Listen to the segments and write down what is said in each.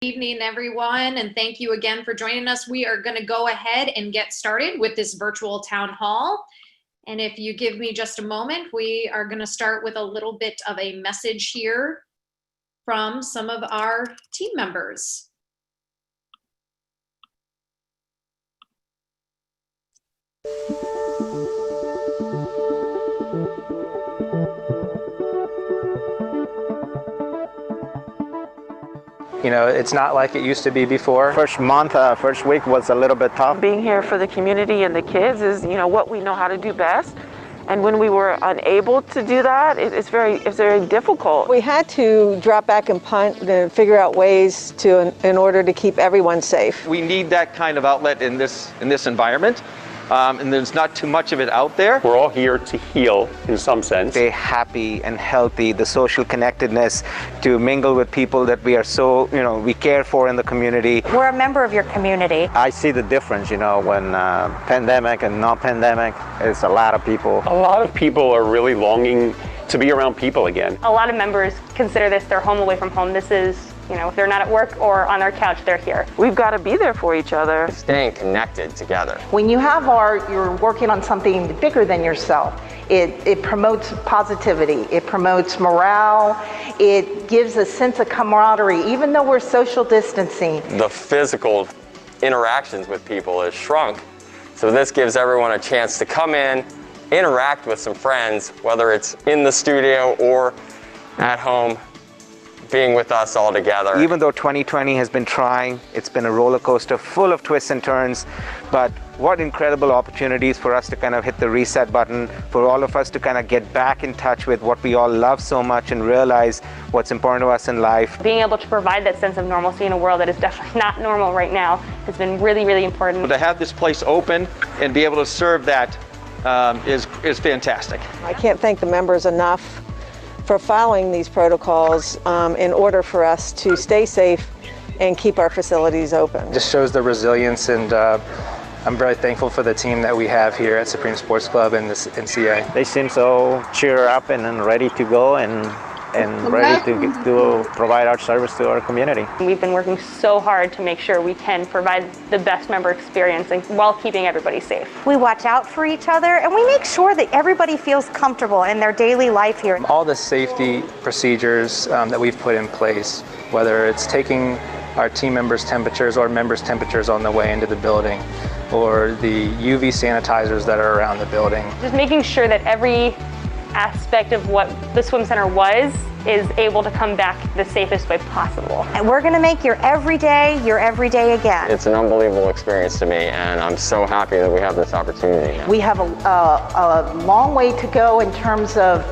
Evening, everyone, and thank you again for joining us. We are going to go ahead and get started with this virtual town hall. And if you give me just a moment, we are going to start with a little bit of a message here from some of our team members. You know, it's not like it used to be before. First month, first week was a little bit tough. Being here for the community and the kids is, what we know how to do best. And when we were unable to do that, it's very difficult. We had to drop back and punt and figure out ways in order to keep everyone safe. We need that kind of outlet in this environment. And there's not too much of it out there. We're all here to heal in some sense. Stay happy and healthy, the social connectedness, to mingle with people that we are so, we care for in the community. We're a member of your community. I see the difference, when pandemic and non-pandemic, it's a lot of people. A lot of people are really longing to be around people again. A lot of members consider this their home away from home. This is, if they're not at work or on their couch, they're here. We've got to be there for each other. Staying connected together. When you have you're working on something bigger than yourself, it promotes positivity, it promotes morale, it gives a sense of camaraderie, even though we're social distancing. The physical interactions with people has shrunk, so this gives everyone a chance to come in, interact with some friends, whether it's in the studio or at home, being with us all together. Even though 2020 has been trying, it's been a roller coaster full of twists and turns, but what incredible opportunities for us to kind of hit the reset button, for all of us to kind of get back in touch with what we all love so much and realize what's important to us in life. Being able to provide that sense of normalcy in a world that is definitely not normal right now has been really, really important. To have this place open and be able to serve that is fantastic. I can't thank the members enough for following these protocols in order for us to stay safe and keep our facilities open. It just shows the resilience, and I'm very thankful for the team that we have here at Supreme Sports Club and CA. They seem so cheered up and ready to go and ready to provide our service to our community. We've been working so hard to make sure we can provide the best member experience while keeping everybody safe. We watch out for each other and we make sure that everybody feels comfortable in their daily life here. All the safety procedures that we've put in place, whether it's taking our team members' temperatures or members' temperatures on the way into the building, or the UV sanitizers that are around the building. Just making sure that every aspect of what the swim center was is able to come back the safest way possible. And we're going to make your everyday again. It's an unbelievable experience to me, and I'm so happy that we have this opportunity now. We have a long way to go in terms of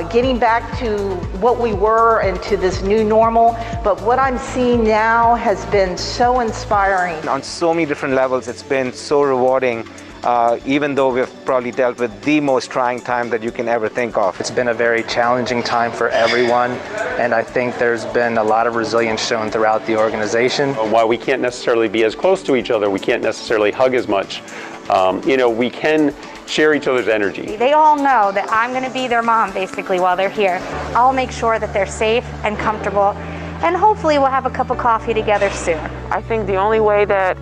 getting back to what we were and to this new normal, but what I'm seeing now has been so inspiring. On so many different levels, it's been so rewarding. Even though we've probably dealt with the most trying time that you can ever think of. It's been a very challenging time for everyone, and I think there's been a lot of resilience shown throughout the organization. While we can't necessarily be as close to each other, we can't necessarily hug as much, we can share each other's energy. They all know that I'm going to be their mom basically while they're here. I'll make sure that they're safe and comfortable, and hopefully we'll have a cup of coffee together soon. I think the only way that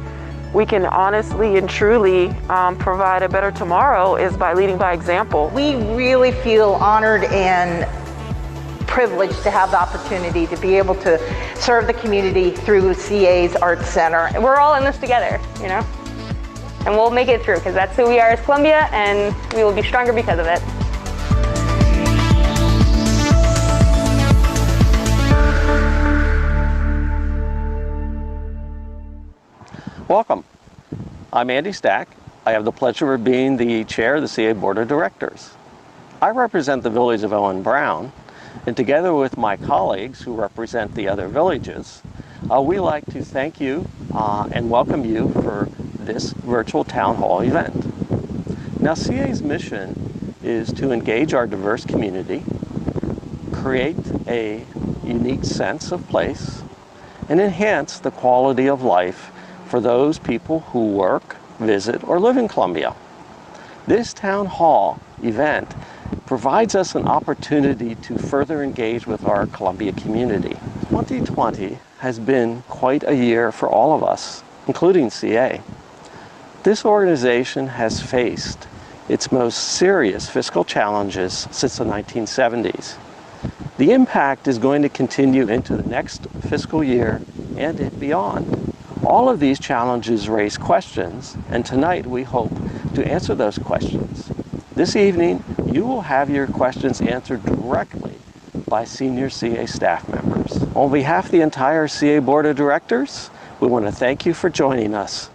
we can honestly and truly provide a better tomorrow is by leading by example. We really feel honored and privileged to have the opportunity to be able to serve the community through CA's Arts Center. We're all in this together, and we'll make it through because that's who we are as Columbia, and we will be stronger because of it. Welcome. I'm Andy Stack. I have the pleasure of being the chair of the CA Board of Directors. I represent the village of Owen Brown, and together with my colleagues who represent the other villages, we like to thank you and welcome you for this virtual town hall event. Now, CA's mission is to engage our diverse community, create a unique sense of place, and enhance the quality of life for those people who work, visit, or live in Columbia. This town hall event provides us an opportunity to further engage with our Columbia community. 2020 has been quite a year for all of us, including CA. This organization has faced its most serious fiscal challenges since the 1970s. The impact is going to continue into the next fiscal year and beyond. All of these challenges raise questions, and tonight we hope to answer those questions. This evening, you will have your questions answered directly by senior CA staff members. On behalf of the entire CA Board of Directors, we want to thank you for joining us.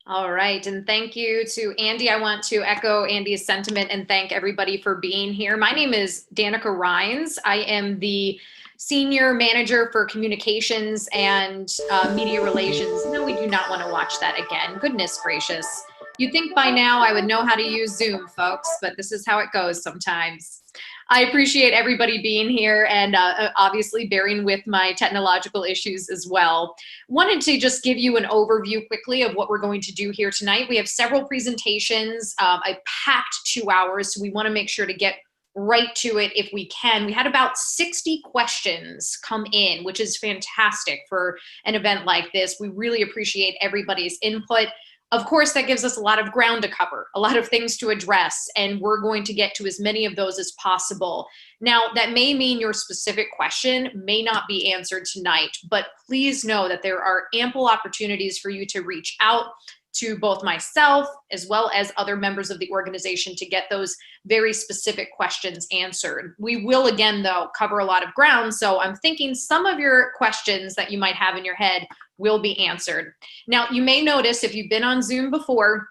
All right, and thank you to Andy. I want to echo Andy's sentiment and thank everybody for being here. My name is Danica Reyes. I am the Senior Manager for Communications and Media Relations. No, we do not want to watch that again. Goodness gracious. You'd think by now I would know how to use Zoom, folks, but this is how it goes sometimes. I appreciate everybody being here and obviously bearing with my technological issues as well. Wanted to just give you an overview quickly of what we're going to do here tonight. We have several presentations, a packed 2 hours, so we want to make sure to get right to it if we can. We had about 60 questions come in, which is fantastic for an event like this. We really appreciate everybody's input. Of course, that gives us a lot of ground to cover, a lot of things to address, and we're going to get to as many of those as possible. Now, that may mean your specific question may not be answered tonight, but please know that there are ample opportunities for you to reach out to both myself as well as other members of the organization to get those very specific questions answered. We will, again, though, cover a lot of ground, so I'm thinking some of your questions that you might have in your head will be answered. Now, you may notice if you've been on Zoom before,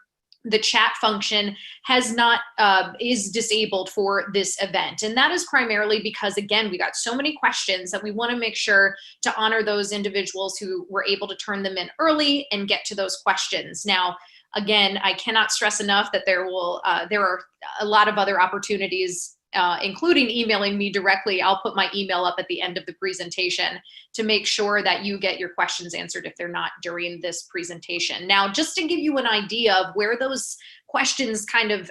the chat function is disabled for this event. And that is primarily because, again, we got so many questions that we want to make sure to honor those individuals who were able to turn them in early and get to those questions. Now, again, I cannot stress enough that there are a lot of other opportunities, including emailing me directly. I'll put my email up at the end of the presentation to make sure that you get your questions answered if they're not during this presentation. Now, just to give you an idea of where those questions kind of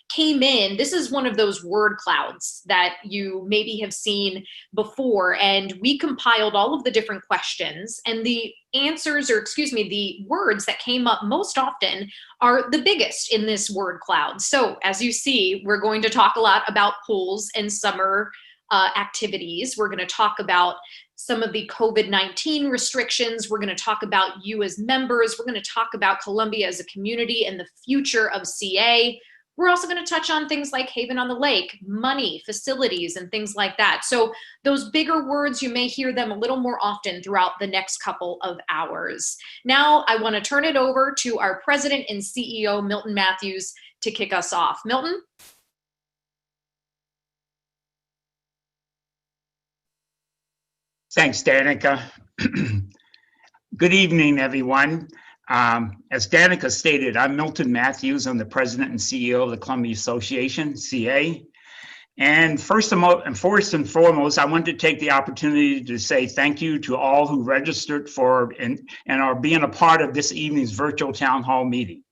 came in, this is one of those word clouds that you maybe have seen before, and we compiled all of the different questions, and the answers, or excuse me, the words that came up most often are the biggest in this word cloud. So as you see, we're going to talk a lot about pools and summer activities. We're going to talk about some of the COVID-19 restrictions. We're going to talk about you as members. We're going to talk about Columbia as a community and the future of CA. We're also going to touch on things like Haven on the Lake, money, facilities, and things like that. So those bigger words, you may hear them a little more often throughout the next couple of hours. Now, I want to turn it over to our president and CEO, Milton Matthews, to kick us off. Milton? Thanks, Danica. Good evening, everyone. As Danica stated, I'm Milton Matthews. I'm the president and CEO of the Columbia Association, CA. And first and foremost, I want to take the opportunity to say thank you to all who registered for and are being a part of this evening's virtual town hall meeting.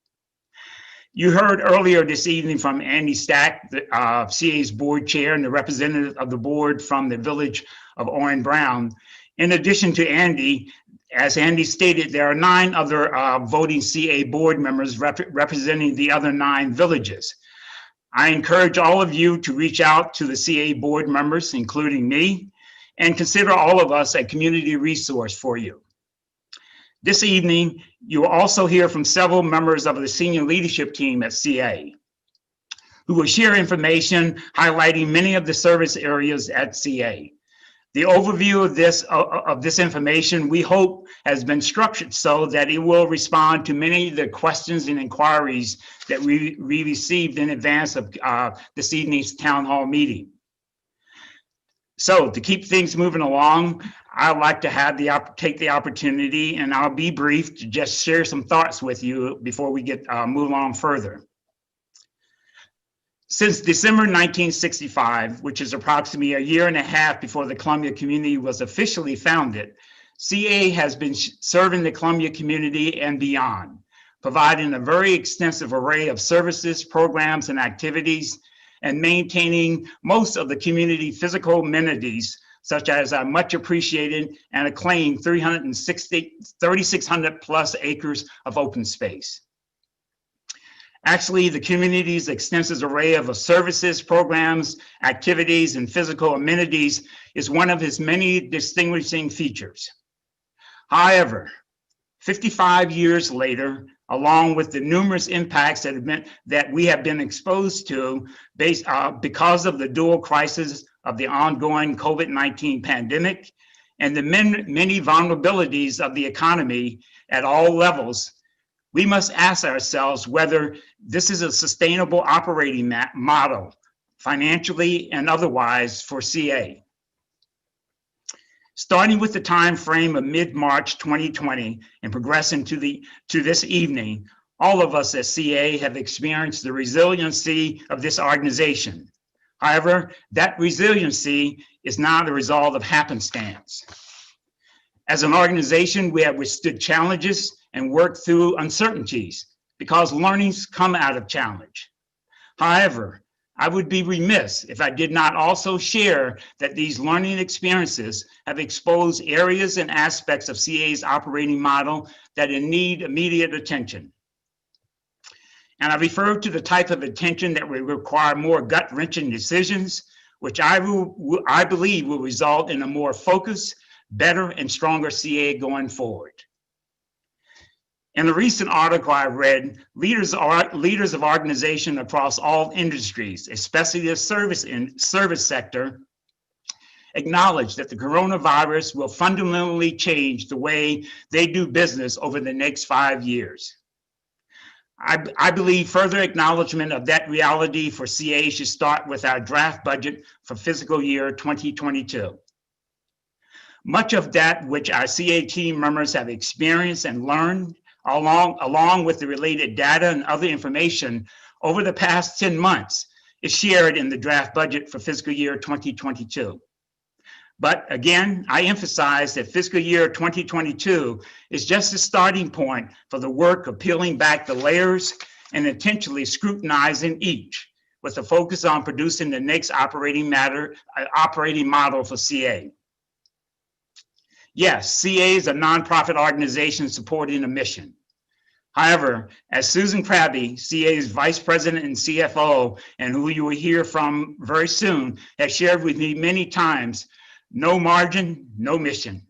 You heard earlier this evening from Andy Stack, the CA's board chair and the representative of the board from the village of Owen Brown. In addition to Andy, as Andy stated, there are 9 other voting CA board members representing the other 9 villages. I encourage all of you to reach out to the CA board members, including me, and consider all of us a community resource for you. This evening, you will also hear from several members of the senior leadership team at CA, who will share information highlighting many of the service areas at CA. The overview of this information, we hope, has been structured so that it will respond to many of the questions and inquiries that we received in advance of this evening's town hall meeting. So to keep things moving along, I'd like to take the opportunity, and I'll be brief, to just share some thoughts with you before we move on further. Since December 1965, which is approximately a year and a half before the Columbia community was officially founded, CA has been serving the Columbia community and beyond, providing a very extensive array of services, programs, and activities, and maintaining most of the community physical amenities, such as our much appreciated and acclaimed 3,600 plus acres of open space. Actually, the community's extensive array of services, programs, activities, and physical amenities is one of its many distinguishing features. However, 55 years later, along with the numerous impacts that we have been exposed to because of the dual crisis of the ongoing COVID-19 pandemic and the many vulnerabilities of the economy at all levels, we must ask ourselves whether this is a sustainable operating model, financially and otherwise, for CA. Starting with the time frame of mid-March 2020 and progressing to this evening, all of us at CA have experienced the resiliency of this organization. However, that resiliency is not the result of happenstance. As an organization, we have withstood challenges and worked through uncertainties because learnings come out of challenge. However, I would be remiss if I did not also share that these learning experiences have exposed areas and aspects of CA's operating model that need immediate attention. And I refer to the type of attention that will require more gut-wrenching decisions, which I believe will result in a more focused, better, and stronger CA going forward. In a recent article I read, leaders of organizations across all industries, especially the service sector, acknowledge that the coronavirus will fundamentally change the way they do business over the next 5 years. I believe further acknowledgement of that reality for CA should start with our draft budget for fiscal year 2022. Much of that which our CA team members have experienced and learned, along with the related data and other information over the past 10 months, is shared in the draft budget for fiscal year 2022. But again, I emphasize that fiscal year 2022 is just a starting point for the work of peeling back the layers and intentionally scrutinizing each, with a focus on producing the next operating model for CA. Yes, CA is a nonprofit organization supporting a mission. However, as Susan Krabbe, CA's Vice President and CFO, and who you will hear from very soon, has shared with me many times, no margin, no mission.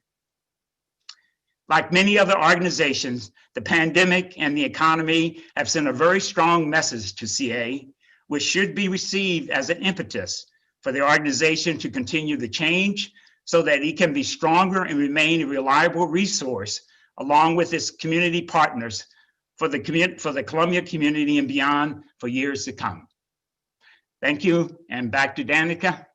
Like many other organizations, the pandemic and the economy have sent a very strong message to CA, which should be received as an impetus for the organization to continue the change so that it can be stronger and remain a reliable resource along with its community partners for the Columbia community and beyond for years to come. Thank you, and back to Danica.